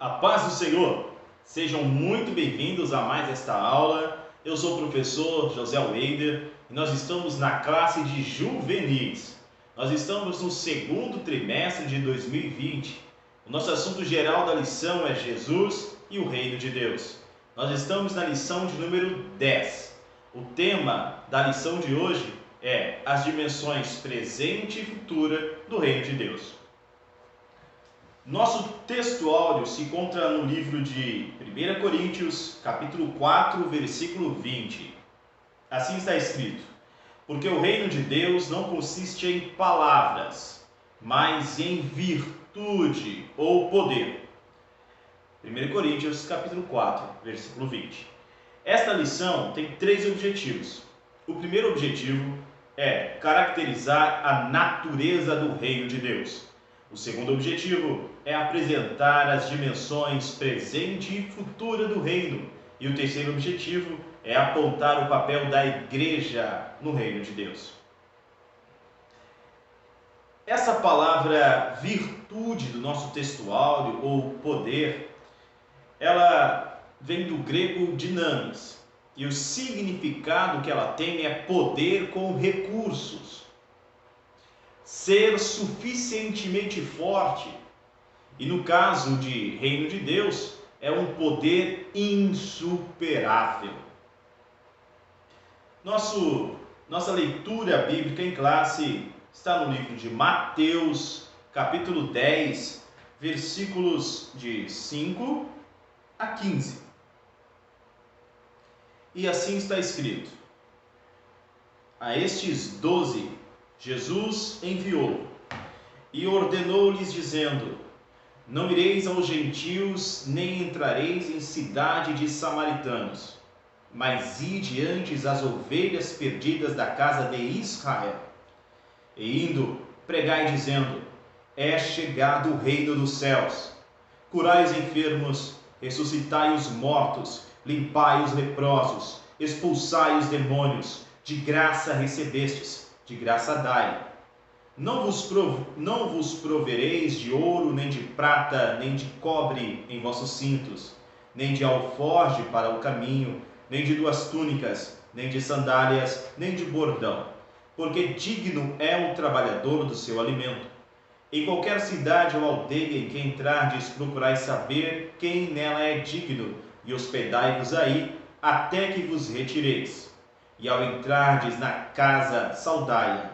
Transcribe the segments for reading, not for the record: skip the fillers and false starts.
A paz do Senhor! Sejam muito bem-vindos a mais esta aula. Eu sou o professor José Weider e nós estamos na classe de juvenis. Nós estamos no segundo trimestre de 2020. O nosso assunto geral da lição é Jesus e o Reino de Deus. Nós estamos na lição de número 10. O tema da lição de hoje é as dimensões presente e futura do Reino de Deus. Nosso texto áudio se encontra no livro de 1 Coríntios, capítulo 4, versículo 20. Assim está escrito: porque o reino de Deus não consiste em palavras, mas em virtude ou poder. 1 Coríntios, capítulo 4, versículo 20. Esta lição tem três objetivos. O primeiro objetivo é caracterizar a natureza do reino de Deus. O segundo objetivo é apresentar as dimensões presente e futura do reino. E o terceiro objetivo é apontar o papel da igreja no reino de Deus. Essa palavra virtude do nosso texto áudio, ou poder, ela vem do grego dinamis. E o significado que ela tem é poder com recursos. Ser suficientemente forte. E no caso de reino de Deus, é um poder insuperável. Nossa leitura bíblica em classe está no livro de Mateus, capítulo 10, versículos de 5 a 15. E assim está escrito: a estes 12 Jesus enviou e ordenou-lhes dizendo: não ireis aos gentios, nem entrareis em cidade de samaritanos, mas ide antes as ovelhas perdidas da casa de Israel. E indo, pregai dizendo: é chegado o reino dos céus. Curai os enfermos, ressuscitai os mortos, limpai os leprosos, expulsai os demônios. De graça recebestes, de graça dai. Não vos provereis de ouro, nem de prata, nem de cobre em vossos cintos, nem de alforje para o caminho, nem de 2 túnicas, nem de sandálias, nem de bordão, porque digno é o trabalhador do seu alimento. Em qualquer cidade ou aldeia em que entrardes, procurai saber quem nela é digno, e hospedai-vos aí, até que vos retireis. E ao entrardes na casa, saudai-a.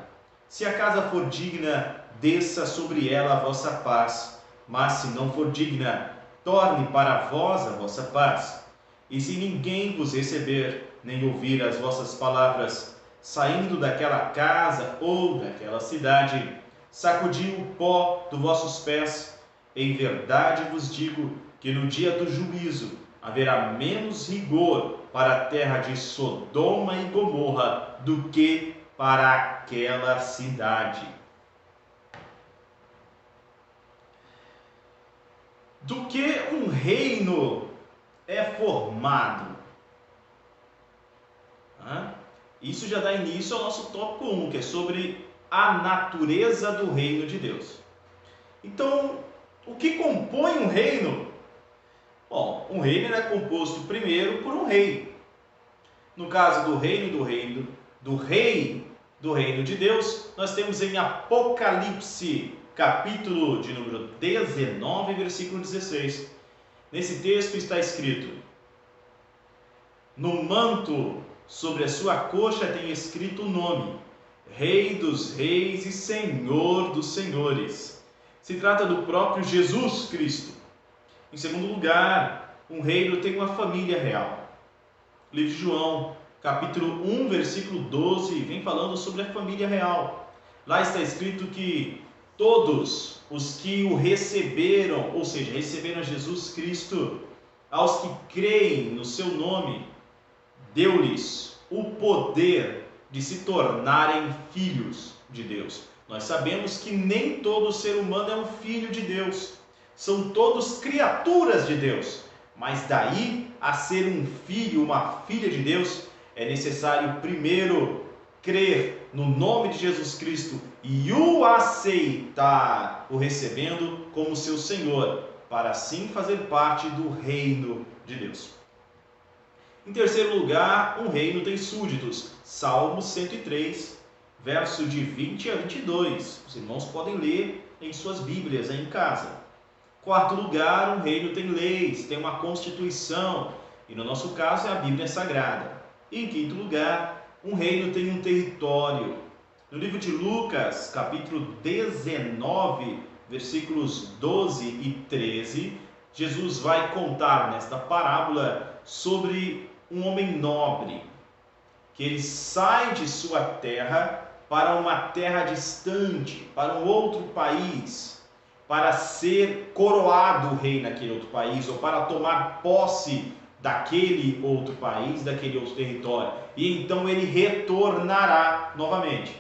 Se a casa for digna, desça sobre ela a vossa paz. Mas se não for digna, torne para vós a vossa paz. E se ninguém vos receber, nem ouvir as vossas palavras, saindo daquela casa ou daquela cidade, sacudi o pó dos vossos pés. Em verdade vos digo que no dia do juízo haverá menos rigor para a terra de Sodoma e Gomorra do que para aquela cidade. Do que um reino é formado? Isso já dá início ao nosso tópico 1, que é sobre a natureza do reino de Deus. Então, o que compõe um reino? Bom, um reino é composto primeiro por um rei. No caso do rei do reino de Deus, nós temos em Apocalipse, capítulo de número 19, versículo 16. Nesse texto está escrito: no manto sobre a sua coxa tem escrito o nome: Rei dos Reis e Senhor dos Senhores. Se trata do próprio Jesus Cristo. Em segundo lugar, um reino tem uma família real. O livro de João, capítulo 1, versículo 12, vem falando sobre a família real. Lá está escrito que todos os que o receberam, ou seja, receberam Jesus Cristo, aos que creem no seu nome, deu-lhes o poder de se tornarem filhos de Deus. Nós sabemos que nem todo ser humano é um filho de Deus. São todos criaturas de Deus, mas daí a ser um filho, uma filha de Deus, é necessário primeiro crer no nome de Jesus Cristo e o aceitar, o recebendo como seu Senhor para assim fazer parte do reino de Deus. Em terceiro lugar, um reino tem súditos. Salmo 103, verso de 20 a 22. Os irmãos podem ler em suas Bíblias aí em casa. Quarto lugar, um reino tem leis, tem uma constituição, e no nosso caso é a Bíblia Sagrada. E em quinto lugar, um reino tem um território. No livro de Lucas, capítulo 19, versículos 12 e 13, Jesus vai contar nesta parábola sobre um homem nobre, que ele sai de sua terra para uma terra distante, para um outro país, para ser coroado rei naquele outro país, ou para tomar posse daquele outro país, daquele outro território. E então ele retornará novamente.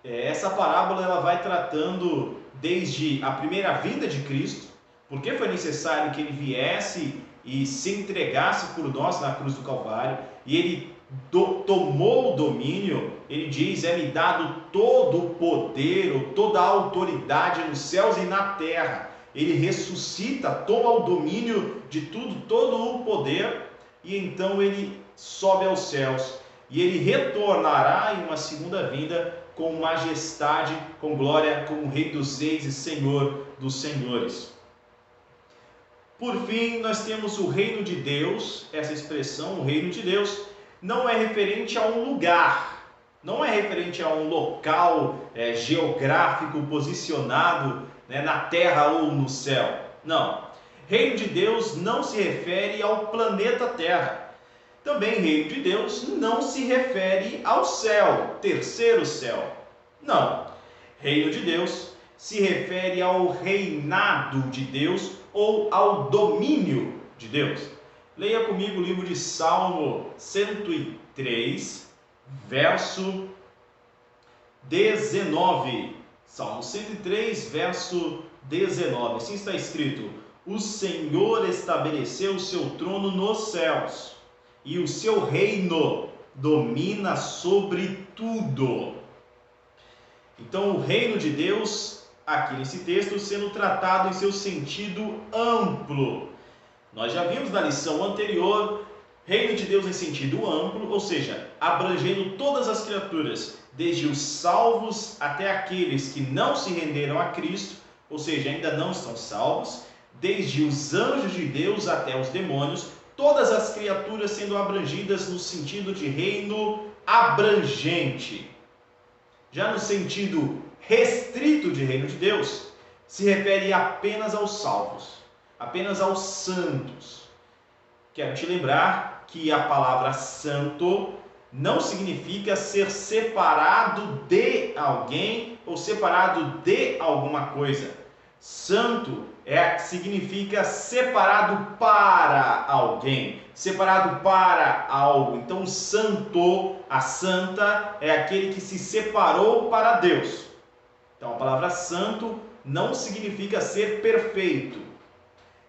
Essa parábola ela vai tratando desde a primeira vinda de Cristo, porque foi necessário que ele viesse e se entregasse por nós na cruz do Calvário, e ele tomou o domínio. Ele diz: é-me dado todo o poder, ou toda a autoridade nos céus e na terra. Ele ressuscita, toma o domínio de tudo, todo o poder, e então ele sobe aos céus, e ele retornará em uma segunda vinda com majestade, com glória, como Rei dos Reis e Senhor dos Senhores. Por fim, nós temos o reino de Deus. Essa expressão, o reino de Deus, não é referente a um lugar, não é referente a um local geográfico posicionado na terra ou no céu. Não. Reino de Deus não se refere ao planeta Terra. Também reino de Deus não se refere ao céu, terceiro céu. Não. Reino de Deus se refere ao reinado de Deus ou ao domínio de Deus. Leia comigo o livro de Salmo 103, verso 19. Salmo 103, verso 19. Assim está escrito: o Senhor estabeleceu o seu trono nos céus, e o seu reino domina sobre tudo. Então, o reino de Deus, aqui nesse texto, sendo tratado em seu sentido amplo. Nós já vimos na lição anterior, reino de Deus em sentido amplo, ou seja, abrangendo todas as criaturas, desde os salvos até aqueles que não se renderam a Cristo, ou seja, ainda não estão salvos, desde os anjos de Deus até os demônios, todas as criaturas sendo abrangidas no sentido de reino abrangente. Já no sentido restrito de reino de Deus, se refere apenas aos salvos, apenas aos santos. Quero te lembrar que a palavra santo não significa ser separado de alguém ou separado de alguma coisa. Santo significa separado para alguém, separado para algo. Então, o santo, a santa, é aquele que se separou para Deus. Então, a palavra santo não significa ser perfeito.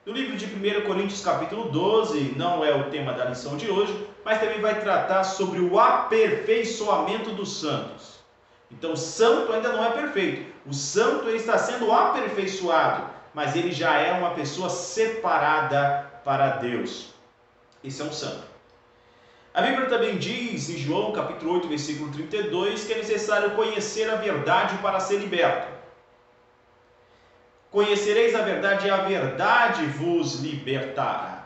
No livro de 1 Coríntios capítulo 12, não é o tema da lição de hoje, mas também vai tratar sobre o aperfeiçoamento dos santos. Então, o santo ainda não é perfeito. O santo ele está sendo aperfeiçoado, mas ele já é uma pessoa separada para Deus. Esse é um santo. A Bíblia também diz em João capítulo 8, versículo 32, que é necessário conhecer a verdade para ser liberto. Conhecereis a verdade e a verdade vos libertará.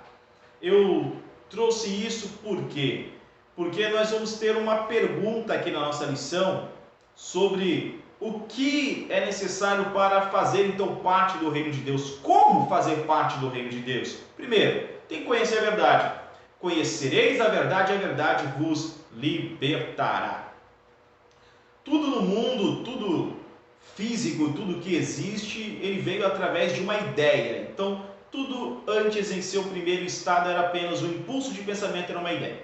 Eu trouxe isso por quê? Porque nós vamos ter uma pergunta aqui na nossa lição sobre o que é necessário para fazer então parte do reino de Deus. Como fazer parte do reino de Deus? Primeiro, tem que conhecer a verdade. Conhecereis a verdade e a verdade vos libertará. Tudo no mundo, tudo físico, tudo que existe, ele veio através de uma ideia. Então, tudo antes em seu primeiro estado era apenas um impulso de pensamento, era uma ideia.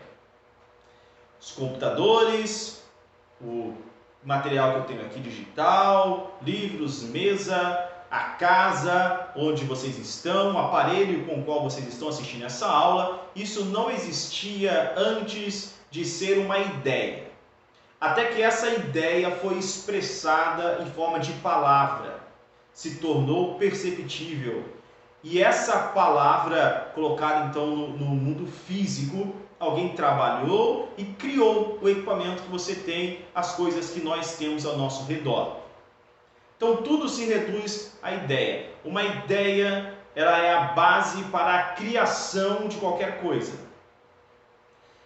Os computadores, o material que eu tenho aqui digital, livros, mesa, a casa onde vocês estão, o aparelho com o qual vocês estão assistindo essa aula, isso não existia antes de ser uma ideia. Até que essa ideia foi expressada em forma de palavra, se tornou perceptível, E essa palavra colocada então no mundo físico, alguém trabalhou e criou o equipamento que você tem, as coisas que nós temos ao nosso redor. Então tudo se reduz à ideia. Uma ideia, ela é a base para a criação de qualquer coisa.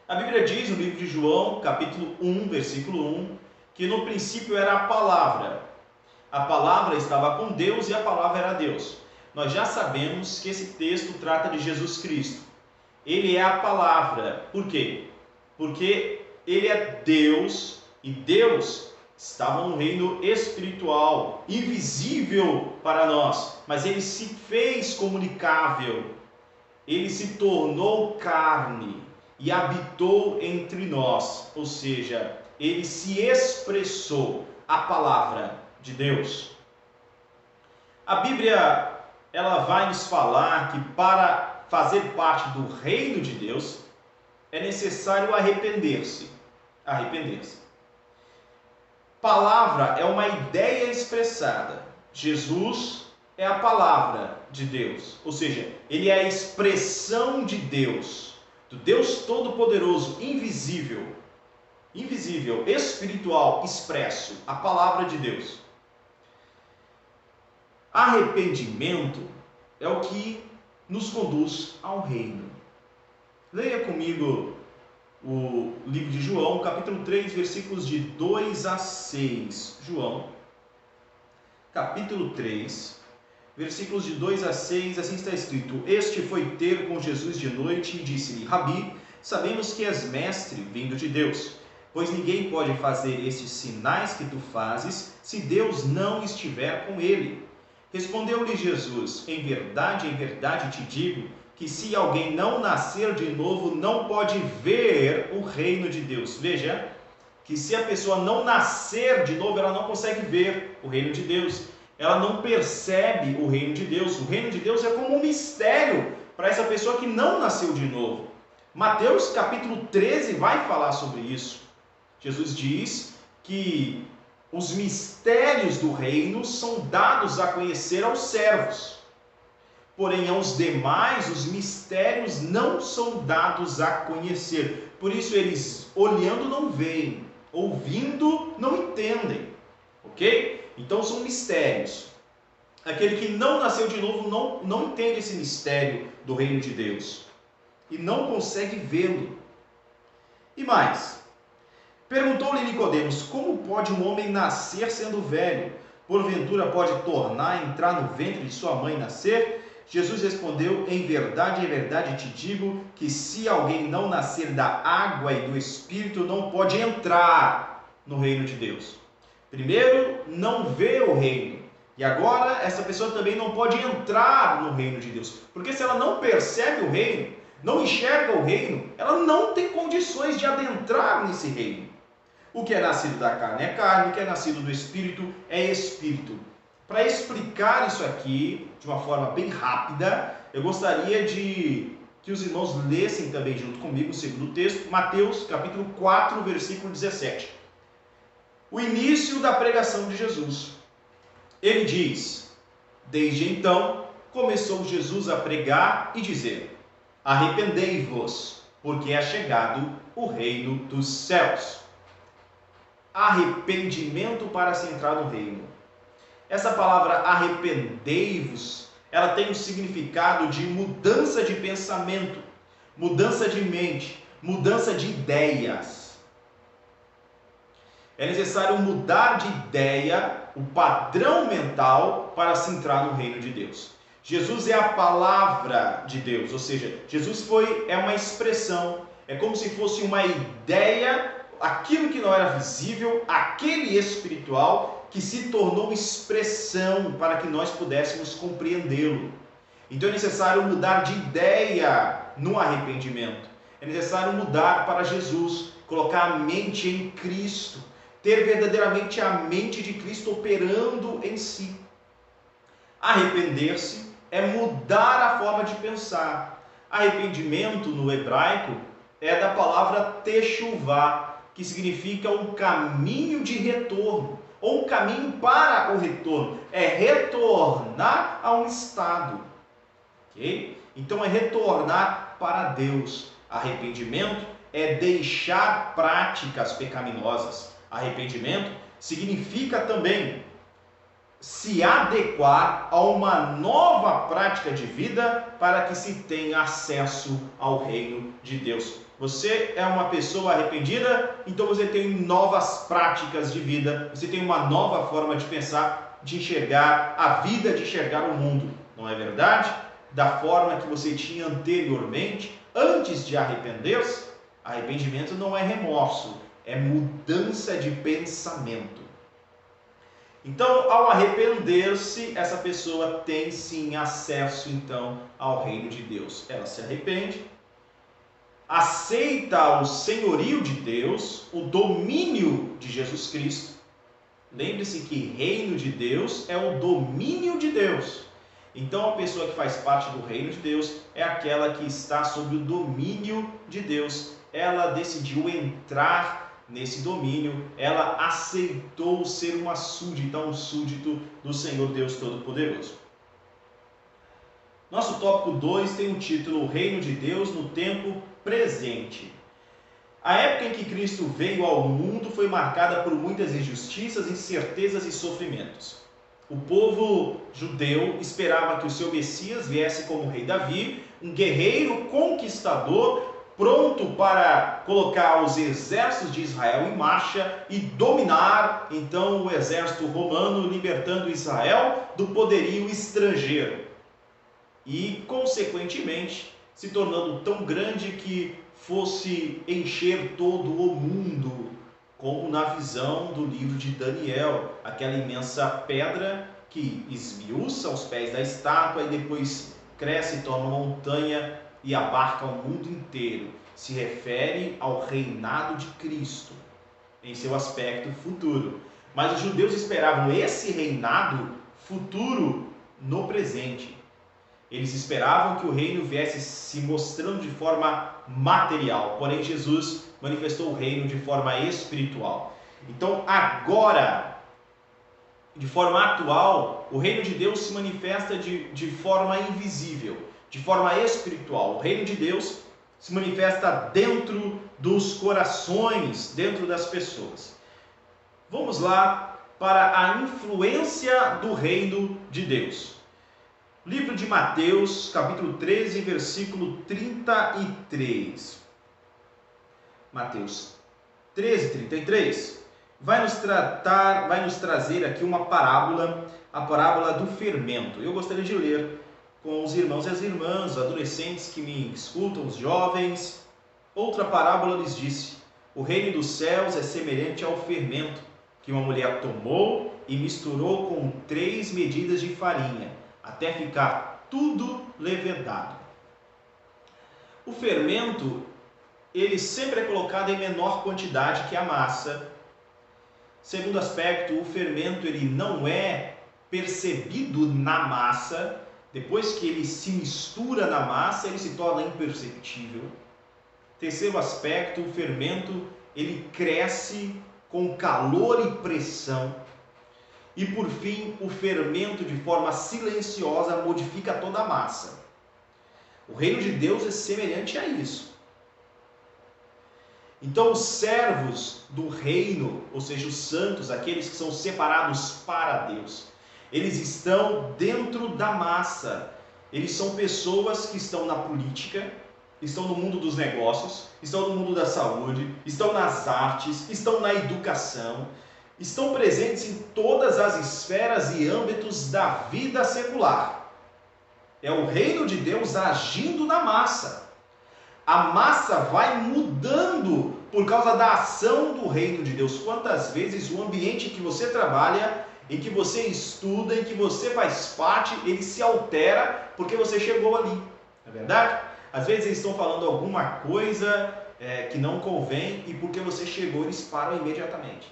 A Bíblia diz no livro de João, capítulo 1, versículo 1, que no princípio era a palavra. A palavra estava com Deus e a palavra era Deus. Nós já sabemos que esse texto trata de Jesus Cristo. Ele é a palavra. Por quê? Porque ele é Deus e Deus estava no reino espiritual, invisível para nós, mas ele se fez comunicável. Ele se tornou carne e habitou entre nós, ou seja, ele se expressou, a palavra de Deus. A Bíblia, ela vai nos falar que para fazer parte do reino de Deus é necessário arrepender-se. Arrepender-se. Palavra é uma ideia expressada. Jesus é a palavra de Deus, ou seja, ele é a expressão de Deus, do Deus Todo-Poderoso, invisível, espiritual, expresso, a palavra de Deus. Arrependimento é o que nos conduz ao reino. Leia comigo o livro de João, capítulo 3, versículos de 2 a 6. João, capítulo 3, versículos de 2 a 6, assim está escrito: Este foi ter com Jesus de noite e disse-lhe: Rabi, sabemos que és mestre vindo de Deus, pois ninguém pode fazer estes sinais que tu fazes se Deus não estiver com ele. Respondeu-lhe Jesus: em verdade te digo, que se alguém não nascer de novo, não pode ver o reino de Deus. Veja, que se a pessoa não nascer de novo, ela não consegue ver o reino de Deus. Ela não percebe o reino de Deus. O reino de Deus é como um mistério para essa pessoa que não nasceu de novo. Mateus capítulo 13 vai falar sobre isso. Jesus diz que os mistérios do reino são dados a conhecer aos servos. Porém, aos demais, os mistérios não são dados a conhecer. Por isso, eles olhando não veem, ouvindo não entendem. Ok? Então, são mistérios. Aquele que não nasceu de novo não entende esse mistério do reino de Deus. E não consegue vê-lo. E mais, perguntou-lhe Nicodemos: como pode um homem nascer sendo velho? Porventura pode tornar a entrar no ventre de sua mãe e nascer? Jesus respondeu: em verdade te digo, que se alguém não nascer da água e do Espírito, não pode entrar no reino de Deus. Primeiro, não vê o reino. E agora, essa pessoa também não pode entrar no reino de Deus. Porque se ela não percebe o reino, não enxerga o reino, ela não tem condições de adentrar nesse reino. O que é nascido da carne é carne, o que é nascido do Espírito é Espírito. Para explicar isso aqui de uma forma bem rápida, eu gostaria de que os irmãos lessem também junto comigo o segundo texto, Mateus capítulo 4, versículo 17. O início da pregação de Jesus. Ele diz: desde então começou Jesus a pregar e dizer: arrependei-vos, porque é chegado o reino dos céus. Arrependimento para se entrar no reino. Essa palavra arrependei-vos, ela tem um significado de mudança de pensamento, mudança de mente, mudança de ideias. É necessário mudar de ideia, o padrão mental, para se entrar no reino de Deus. Jesus é a palavra de Deus, ou seja, Jesus é uma expressão, é como se fosse uma ideia, aquilo que não era visível, aquele espiritual, que se tornou expressão para que nós pudéssemos compreendê-lo. Então é necessário mudar de ideia no arrependimento. É necessário mudar para Jesus, colocar a mente em Cristo, ter verdadeiramente a mente de Cristo operando em si. Arrepender-se é mudar a forma de pensar. Arrependimento no hebraico é da palavra techuvá, que significa um caminho de retorno, ou um caminho para o retorno. É retornar a um estado. ok? Então é retornar para Deus. Arrependimento é deixar práticas pecaminosas. Arrependimento significa também se adequar a uma nova prática de vida para que se tenha acesso ao reino de Deus. Você é uma pessoa arrependida, então você tem novas práticas de vida, você tem uma nova forma de pensar, de enxergar a vida, de enxergar o mundo. Não é verdade? Da forma que você tinha anteriormente, antes de arrepender-se. Arrependimento não é remorso, é mudança de pensamento. Então, ao arrepender-se, essa pessoa tem sim acesso então ao reino de Deus. Ela se arrepende, aceita o senhorio de Deus, o domínio de Jesus Cristo. Lembre-se que reino de Deus é o domínio de Deus. Então, a pessoa que faz parte do reino de Deus é aquela que está sob o domínio de Deus. Ela decidiu entrar nesse domínio, ela aceitou ser uma súdita, um súdito do Senhor Deus Todo-Poderoso. Nosso tópico 2 tem o título O Reino de Deus no Tempo Presente. A época em que Cristo veio ao mundo foi marcada por muitas injustiças, incertezas e sofrimentos. O povo judeu esperava que o seu Messias viesse como rei Davi, um guerreiro conquistador, pronto para colocar os exércitos de Israel em marcha e dominar então o exército romano, libertando Israel do poderio estrangeiro. E, consequentemente, se tornando tão grande que fosse encher todo o mundo, como na visão do livro de Daniel, aquela imensa pedra que esmiuça aos pés da estátua e depois cresce e torna uma montanha e abarca o mundo inteiro. Se refere ao reinado de Cristo em seu aspecto futuro. Mas os judeus esperavam esse reinado futuro no presente. Eles esperavam que o reino viesse se mostrando de forma material, porém Jesus manifestou o reino de forma espiritual. Então agora, de forma atual, o reino de Deus se manifesta de forma invisível, de forma espiritual. O reino de Deus se manifesta dentro dos corações, dentro das pessoas. Vamos lá para a influência do reino de Deus. Livro de Mateus, capítulo 13, versículo 33. Mateus 13, 33. Vai nos trazer aqui uma parábola, a parábola do fermento. Eu gostaria de ler com os irmãos e as irmãs, os adolescentes que me escutam, os jovens. Outra parábola lhes disse: o reino dos céus é semelhante ao fermento que uma mulher tomou e misturou com 3 medidas de farinha, até ficar tudo levedado. O fermento, ele sempre é colocado em menor quantidade que a massa. Segundo aspecto, o fermento ele não é percebido na massa. Depois que ele se mistura na massa, ele se torna imperceptível. Terceiro aspecto, o fermento ele cresce com calor e pressão. E por fim, o fermento de forma silenciosa modifica toda a massa. O reino de Deus é semelhante a isso. Então os servos do reino, ou seja, os santos, aqueles que são separados para Deus, eles estão dentro da massa. Eles são pessoas que estão na política, estão no mundo dos negócios, estão no mundo da saúde, estão nas artes, estão na educação, estão presentes em todas as esferas e âmbitos da vida secular. É o reino de Deus agindo na massa. A massa vai mudando por causa da ação do reino de Deus. Quantas vezes o ambiente em que você trabalha, em que você estuda, em que você faz parte, ele se altera porque você chegou ali. Não é verdade? Às vezes eles estão falando alguma coisa que não convém e porque você chegou eles param imediatamente.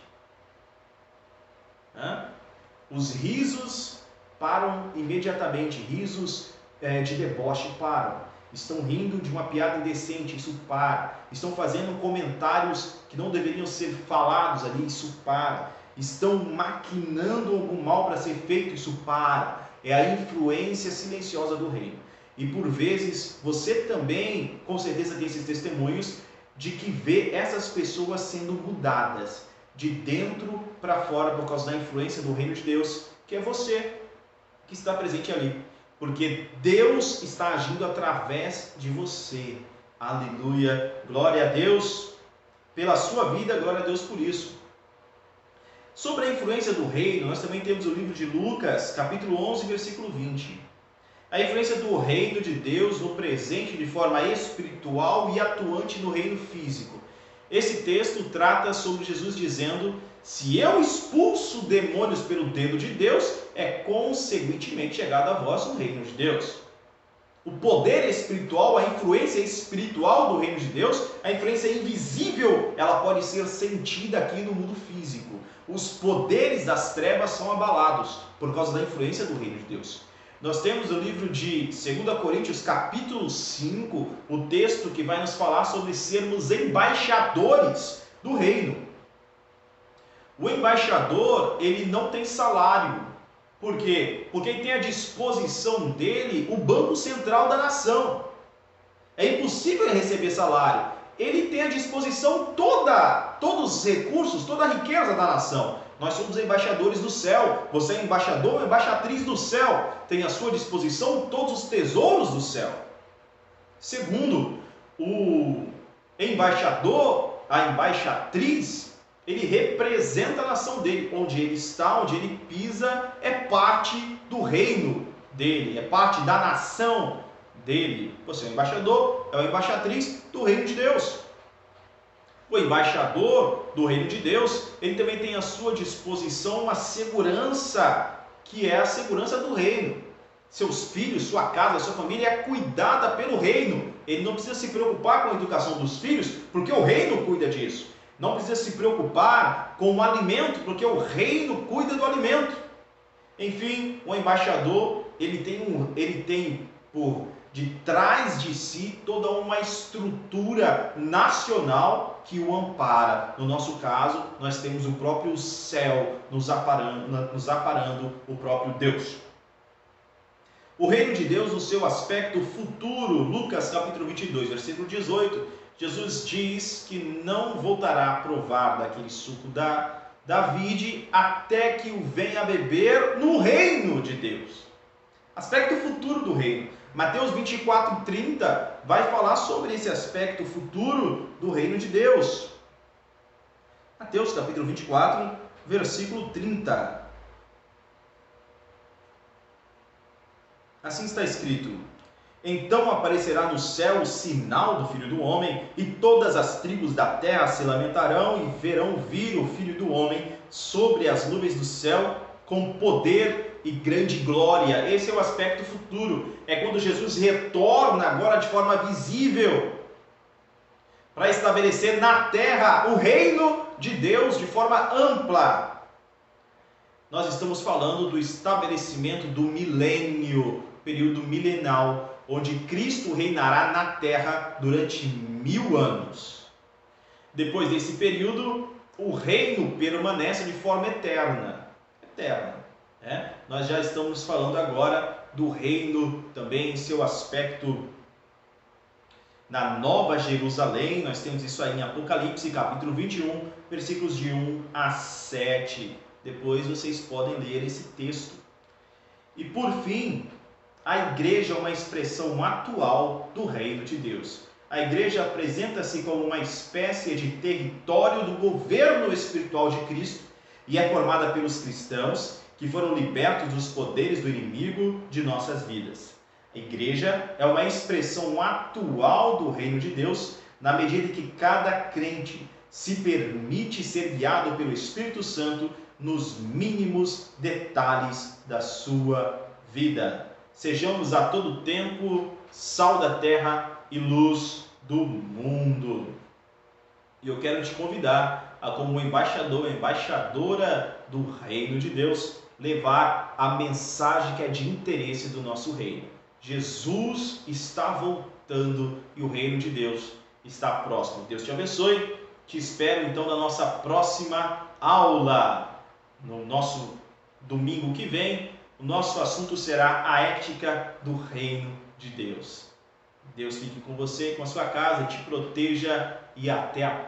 Os risos param imediatamente, risos de deboche param. Estão rindo de uma piada indecente, isso para. Estão fazendo comentários que não deveriam ser falados ali, isso para. Estão maquinando algum mal para ser feito, isso para. É a influência silenciosa do reino. E por vezes você também, com certeza, tem esses testemunhos de que vê essas pessoas sendo mudadas de dentro para fora por causa da influência do reino de Deus, que é você que está presente ali. Porque Deus está agindo através de você. Aleluia! Glória a Deus pela sua vida, glória a Deus por isso. Sobre a influência do reino, nós também temos o livro de Lucas, capítulo 11, versículo 20. A influência do reino de Deus no presente de forma espiritual e atuante no reino físico. Esse texto trata sobre Jesus dizendo: se eu expulso demônios pelo dedo de Deus, é consequentemente chegado a vós o reino de Deus. O poder espiritual, a influência espiritual do reino de Deus, a influência invisível, ela pode ser sentida aqui no mundo físico. Os poderes das trevas são abalados por causa da influência do reino de Deus. Nós temos o livro de 2 Coríntios, capítulo 5, o texto que vai nos falar sobre sermos embaixadores do reino. O embaixador, ele não tem salário. Por quê? Porque ele tem à disposição dele o Banco Central da nação. É impossível ele receber salário. Ele tem à disposição todos os recursos, toda a riqueza da nação. Nós somos embaixadores do céu. Você é embaixador ou embaixatriz do céu. Tem à sua disposição todos os tesouros do céu. Segundo, o embaixador, a embaixatriz, ele representa a nação dele. Onde ele está, onde ele pisa, é parte do reino dele, é parte da nação dele. Você é o embaixador, é a embaixatriz do reino de Deus. O embaixador do reino de Deus, ele também tem à sua disposição uma segurança, que é a segurança do reino. Seus filhos, sua casa, sua família é cuidada pelo reino. Ele não precisa se preocupar com a educação dos filhos, porque o reino cuida disso. Não precisa se preocupar com o alimento, porque o reino cuida do alimento. Enfim, o embaixador, ele tem por detrás de si toda uma estrutura nacional que o ampara. No nosso caso, nós temos o próprio céu nos aparando o próprio Deus. O reino de Deus no seu aspecto futuro, Lucas capítulo 22, versículo 18, Jesus diz que não voltará a provar daquele suco da vide até que o venha a beber no reino de Deus. Aspecto futuro do reino. Mateus 24, 30 vai falar sobre esse aspecto futuro do reino de Deus. Mateus capítulo 24, versículo 30. Assim está escrito: então aparecerá no céu o sinal do Filho do Homem, e todas as tribos da terra se lamentarão e verão vir o Filho do Homem sobre as nuvens do céu com poder e grande glória. Esse é o aspecto futuro. É quando Jesus retorna agora de forma visível para estabelecer na terra o reino de Deus de forma ampla. Nós estamos falando do estabelecimento do milênio, período milenal, onde Cristo reinará na terra durante 1000 anos. Depois desse período, o reino permanece de forma eterna. Nós já estamos falando agora do reino também em seu aspecto na Nova Jerusalém. Nós temos isso aí em Apocalipse capítulo 21, versículos de 1 a 7. Depois vocês podem ler esse texto. E por fim, a igreja é uma expressão atual do reino de Deus. A igreja apresenta-se como uma espécie de território do governo espiritual de Cristo e é formada pelos cristãos que foram libertos dos poderes do inimigo de nossas vidas. A igreja é uma expressão atual do reino de Deus na medida que cada crente se permite ser guiado pelo Espírito Santo nos mínimos detalhes da sua vida. Sejamos a todo tempo sal da terra e luz do mundo. E eu quero te convidar a, como embaixador, embaixadora do reino de Deus, levar a mensagem que é de interesse do nosso reino. Jesus está voltando e o reino de Deus está próximo. Deus te abençoe. Te espero então na nossa próxima aula, no nosso domingo que vem, o nosso assunto será a ética do reino de Deus. Deus fique com você e com a sua casa, te proteja e até a próxima.